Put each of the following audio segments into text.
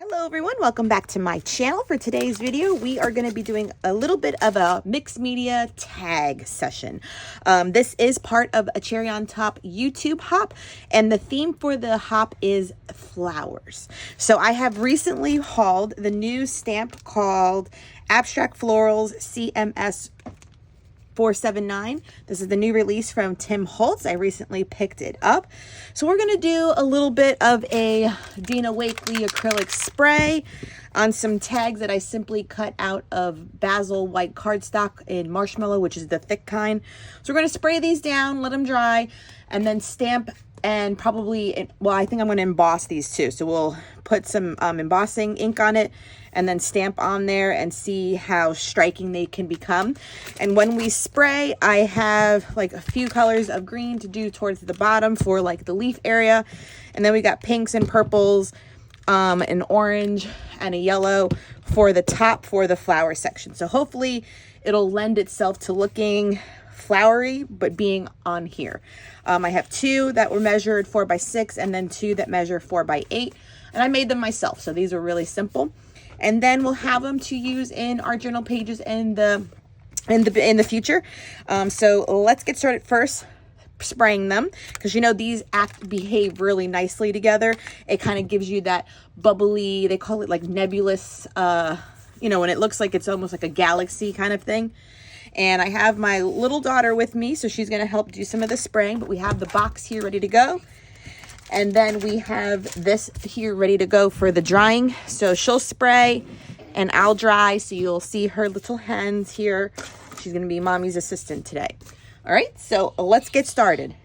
Hello everyone, welcome back to my channel. For today's video, we are going to be doing a little bit of a mixed media tag session. This is part of a cherry on top YouTube hop, and the theme for the hop is flowers. So I have recently hauled the new stamp called Abstract Florals CMS 479. This is the new release from Tim Holtz. I recently picked it up. So we're going to do a little bit of a Dina Wakley acrylic spray on some tags that I simply cut out of Basil white cardstock in Marshmallow, which is the thick kind. So we're going to spray these down, let them dry, and then stamp and probably, well, I think I'm going to emboss these too. So we'll put some embossing ink on it and then stamp on there and see how striking they can become. And when we spray, I have like a few colors of green to do towards the bottom for like the leaf area. And then we got pinks and purples, an orange and a yellow for the top for the flower section. So hopefully it'll lend itself to looking flowery, but being on here. I have two that were measured 4x6 and then two that measure 4x8, and I made them myself. So these are really simple. And then we'll have them to use in our journal pages in the future. So let's get started first spraying them, because you know these behave really nicely together. It kind of gives you that bubbly, they call it like nebulous, you know, when it looks like it's almost like a galaxy kind of thing. And I have my little daughter with me, so she's going to help do some of the spraying. But we have the box here ready to go. And then we have this here ready to go for the drying. So she'll spray and I'll dry. So you'll see her little hands here. She's going to be mommy's assistant today. All right, so let's get started.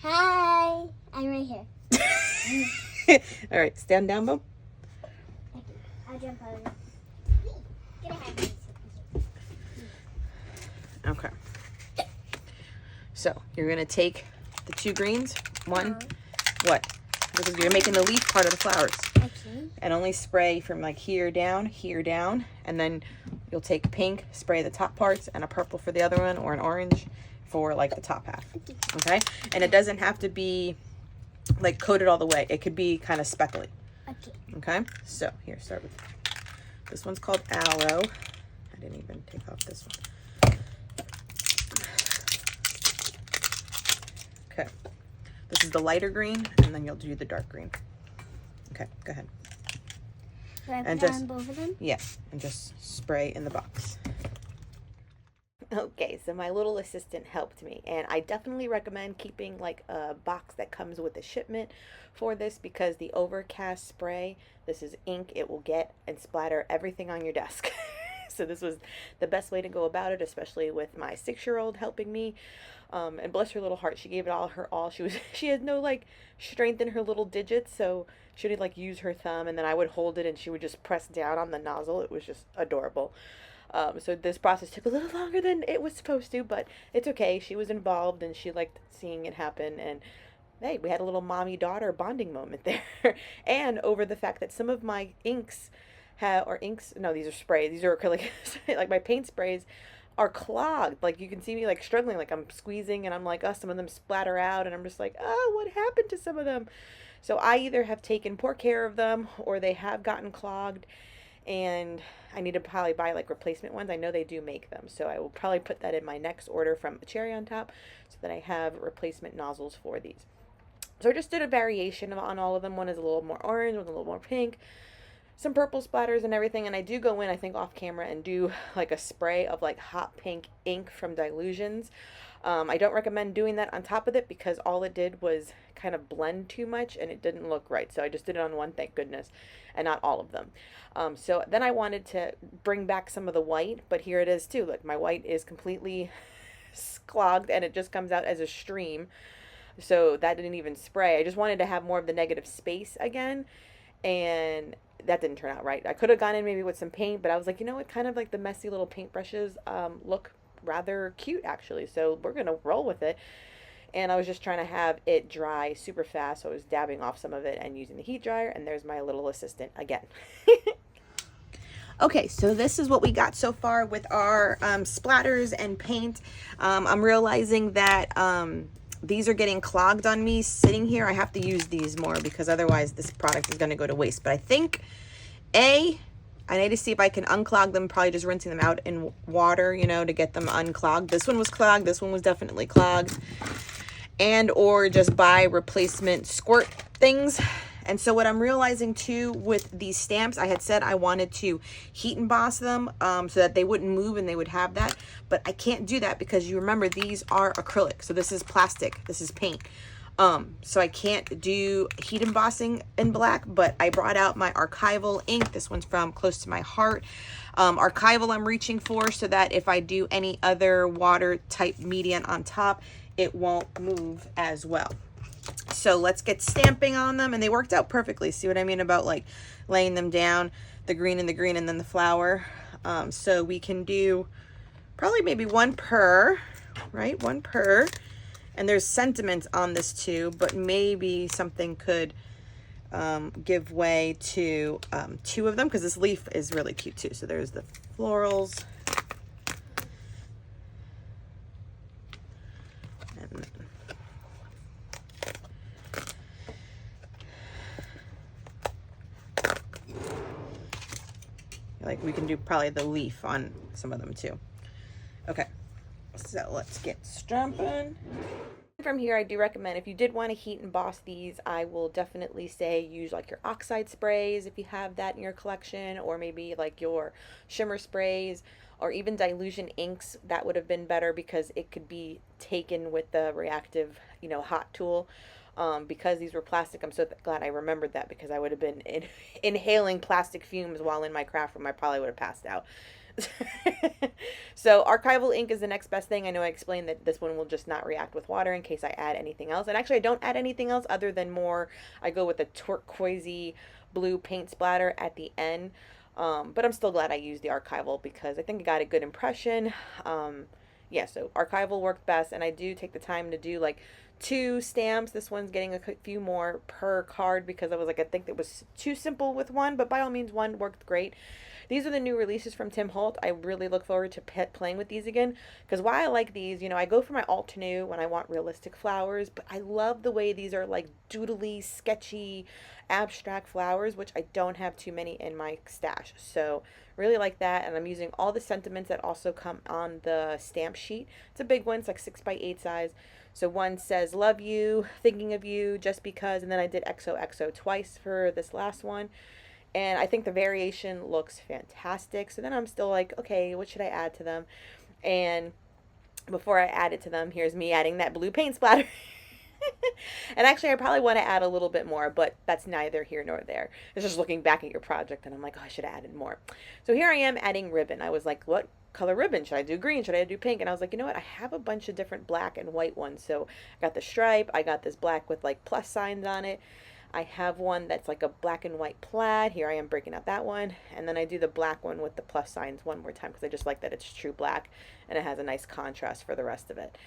Hi, I'm right here. All right, stand down, Bo. I'll jump over. Get ahead. Okay. So you're going to take the two greens. One, what? Because you're making the leaf part of the flowers. Okay. And only spray from like here down, and then you'll take pink, spray the top parts, and a purple for the other one, or an orange for like the top half. Okay? And it doesn't have to be like coated all the way. It could be kind of speckly. Okay. Okay? So here, start with this one's called Aloe. I didn't even take off this one. Okay, this is the lighter green, and then you'll do the dark green. Okay, go ahead. Do I And put just- on both of them? Yeah, and just spray in the box. Okay, so my little assistant helped me, and I definitely recommend keeping like a box that comes with a shipment for this, because the overcast spray, this is ink, it will get and splatter everything on your desk. So this was the best way to go about it, especially with my 6-year-old helping me. And bless her little heart, she gave it all her all. She had no like strength in her little digits, so she would like use her thumb, and then I would hold it and she would just press down on the nozzle. It was just adorable. So this process took a little longer than it was supposed to, but it's okay. She was involved and she liked seeing it happen, and hey, we had a little mommy-daughter bonding moment there. And over the fact that some of my inks no, these are sprays, these are acrylic, like my paint sprays are clogged. Like you can see me like struggling, like I'm squeezing, and I'm like, oh, some of them splatter out, and I'm just like, oh, what happened to some of them? So I either have taken poor care of them, or they have gotten clogged, and I need to probably buy like replacement ones. I know they do make them, so I will probably put that in my next order from Cherry on Top, so that I have replacement nozzles for these. So I just did a variation on all of them. One is a little more orange, one's a little more pink, some purple splatters and everything. And I do go in, I think off camera, and do like a spray of like hot pink ink from Dilutions. I don't recommend doing that on top of it, because all it did was kind of blend too much and it didn't look right. So I just did it on one, thank goodness, and not all of them. So then I wanted to bring back some of the white, but here it is too. Look, my white is completely clogged and it just comes out as a stream. So that didn't even spray. I just wanted to have more of the negative space again, and that didn't turn out right. I could have gone in maybe with some paint, but I was like, you know what, kind of like the messy little paintbrushes look rather cute actually, so we're gonna roll with it. And I was just trying to have it dry super fast, so I was dabbing off some of it and using the heat dryer. And there's my little assistant again. Okay, so this is what we got so far with our splatters and paint. I'm realizing that these are getting clogged on me sitting here. I have to use these more because otherwise this product is going to go to waste. But I think, I need to see if I can unclog them, probably just rinsing them out in water, you know, to get them unclogged. This one was clogged. This one was definitely clogged. And or just buy replacement squirt things. And so what I'm realizing too with these stamps, I had said I wanted to heat emboss them so that they wouldn't move and they would have that. But I can't do that because you remember these are acrylic. So this is plastic. This is paint. So I can't do heat embossing in black, but I brought out my archival ink. This one's from Close to My Heart. Archival I'm reaching for so that if I do any other water type medium on top, it won't move as well. So let's get stamping on them, and they worked out perfectly. See what I mean about like laying them down, the green and then the flower. So we can do probably maybe one per, right? One per. And there's sentiment on this too, but maybe something could give way to 2 of them because this leaf is really cute too. So there's the florals. And like we can do probably the leaf on some of them too. Okay, so let's get stamping. From here, I do recommend if you did want to heat emboss these, I will definitely say use like your oxide sprays if you have that in your collection, or maybe like your shimmer sprays, or even dilution inks. That would have been better because it could be taken with the reactive, you know, hot tool. Because these were plastic, I'm so glad I remembered that because I would have been inhaling plastic fumes while in my craft room. I probably would have passed out. So archival ink is the next best thing. I know I explained that this one will just not react with water in case I add anything else. And actually I don't add anything else other than more, I go with the turquoisey blue paint splatter at the end. But I'm still glad I used the archival because I think I got a good impression. Yeah, so archival worked best, and I do take the time to do like 2 stamps. This one's getting a few more per card because I was like, I think it was too simple with one, but by all means, one worked great. These are the new releases from Tim Holtz. I really look forward to playing with these again because why I like these, you know, I go for my alt-new when I want realistic flowers, but I love the way these are like doodly, sketchy, abstract flowers, which I don't have too many in my stash. So really like that, and I'm using all the sentiments that also come on the stamp sheet. It's a big one. It's like 6x8 size. So one says love you, thinking of you, just because, and then I did XOXO twice for this last one. And I think the variation looks fantastic. So then I'm still like, okay, what should I add to them? And before I add it to them, here's me adding that blue paint splatter. And actually, I probably want to add a little bit more, but that's neither here nor there. It's just looking back at your project, and I'm like, oh, I should have added more. So here I am adding ribbon. I was like, what color ribbon? Should I do green? Should I do pink? And I was like, you know what? I have a bunch of different black and white ones. So I got the stripe. I got this black with like plus signs on it. I have one that's like a black and white plaid. Here I am breaking out that one. And then I do the black one with the plus signs one more time because I just like that it's true black and it has a nice contrast for the rest of it.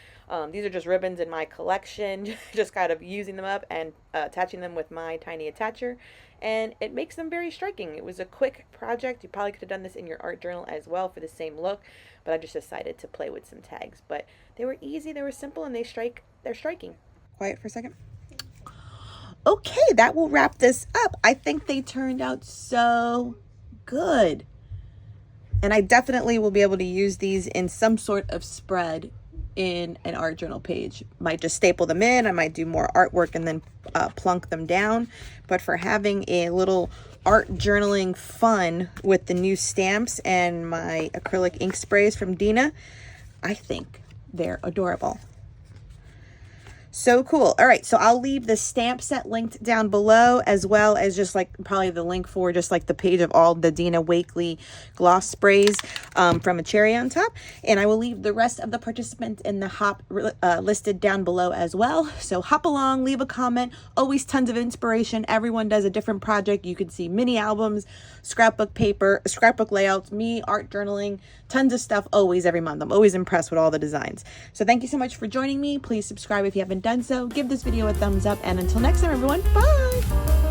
These are just ribbons in my collection, just kind of using them up and attaching them with my tiny attacher. And it makes them very striking. It was a quick project. You probably could have done this in your art journal as well for the same look, but I just decided to play with some tags. But they were easy, they were simple, and they're striking. Quiet for a second. Okay, that will wrap this up. I think they turned out so good. And I definitely will be able to use these in some sort of spread in an art journal page. Might just staple them in. I might do more artwork and then plunk them down. But for having a little art journaling fun with the new stamps and my acrylic ink sprays from Dina, I think they're adorable. So cool. All right, so I'll leave the stamp set linked down below, as well as just like probably the link for just like the page of all the Dina Wakley gloss sprays from a cherry on top. And I will leave the rest of the participants in the hop listed down below as well. So hop along, leave a comment. Always tons of inspiration. Everyone does a different project. You can see mini albums, scrapbook paper, scrapbook layouts, me, art journaling, tons of stuff always every month. I'm always impressed with all the designs. So thank you so much for joining me. Please subscribe if you haven't done so. Give this video a thumbs up, and until next time, everyone, bye.